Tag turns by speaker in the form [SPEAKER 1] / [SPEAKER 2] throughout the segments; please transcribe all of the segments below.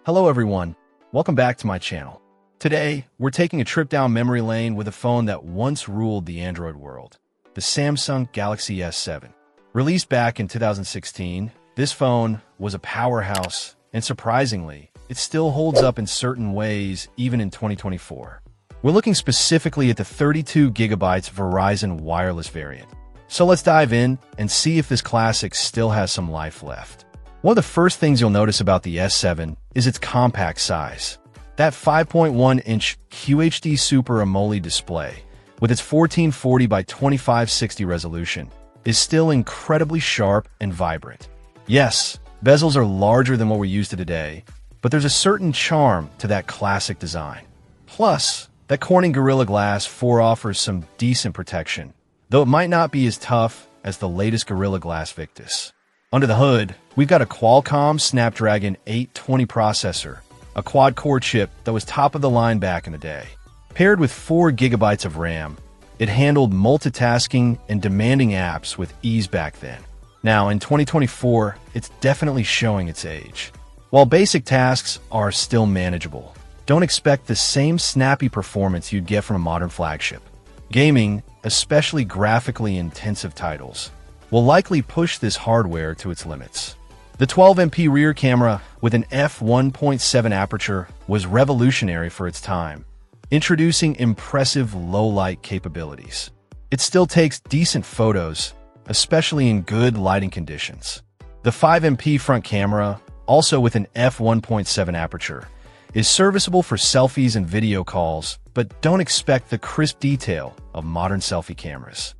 [SPEAKER 1] Hello everyone, welcome back to my channel. Today, we're taking a trip down memory lane with a phone that once ruled the Android world, the Samsung Galaxy S7. Released back in 2016, this phone was a powerhouse, and surprisingly, it still holds up in certain ways even in 2024. We're looking specifically at the 32GB Verizon wireless variant. So let's dive in and see if this classic still has some life left. One of the first things you'll notice about the S7 is its compact size. That 5.1-inch QHD Super AMOLED display, with its 1440 by 2560 resolution, is still incredibly sharp and vibrant. Yes, bezels are larger than what we're used to today, but there's a certain charm to that classic design. Plus, that Corning Gorilla Glass 4 offers some decent protection, though it might not be as tough as the latest Gorilla Glass Victus. Under the hood, we've got a Qualcomm Snapdragon 820 processor, a quad-core chip that was top of the line back in the day. Paired with 4GB of RAM, it handled multitasking and demanding apps with ease back then. Now, in 2024, it's definitely showing its age. While basic tasks are still manageable, don't expect the same snappy performance you'd get from a modern flagship. Gaming, especially graphically intensive titles, will likely push this hardware to its limits. The 12MP rear camera with an f1.7 aperture was revolutionary for its time, introducing impressive low-light capabilities. It still takes decent photos, especially in good lighting conditions. The 5MP front camera, also with an f1.7 aperture, is serviceable for selfies and video calls, but don't expect the crisp detail of modern selfie cameras.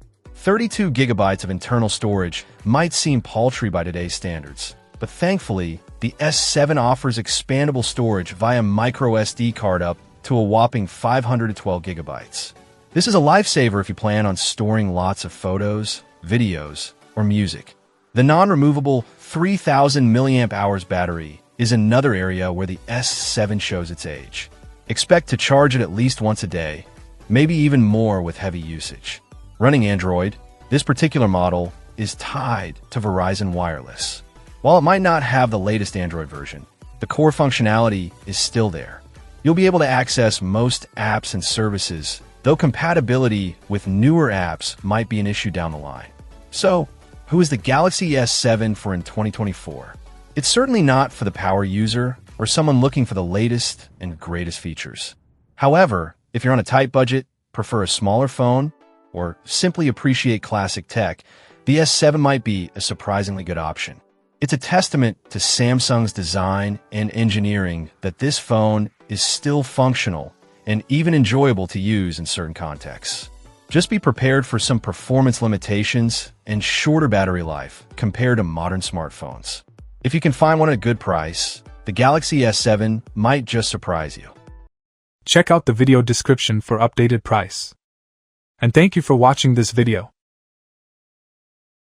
[SPEAKER 1] 32GB of internal storage might seem paltry by today's standards, but thankfully, the S7 offers expandable storage via microSD card up to a whopping 512GB. This is a lifesaver if you plan on storing lots of photos, videos, or music. The non-removable 3000 mAh battery is another area where the S7 shows its age. Expect to charge it at least once a day, maybe even more with heavy usage. Running Android, this particular model is tied to Verizon Wireless. While it might not have the latest Android version, the core functionality is still there. You'll be able to access most apps and services, though compatibility with newer apps might be an issue down the line. So, who is the Galaxy S7 for in 2024? It's certainly not for the power user or someone looking for the latest and greatest features. However, if you're on a tight budget, prefer a smaller phone, or simply appreciate classic tech, the S7 might be a surprisingly good option. It's a testament to Samsung's design and engineering that this phone is still functional and even enjoyable to use in certain contexts. Just be prepared for some performance limitations and shorter battery life compared to modern smartphones. If you can find one at a good price, the Galaxy S7 might just surprise you.
[SPEAKER 2] Check out the video description for updated price. And thank you for watching this video.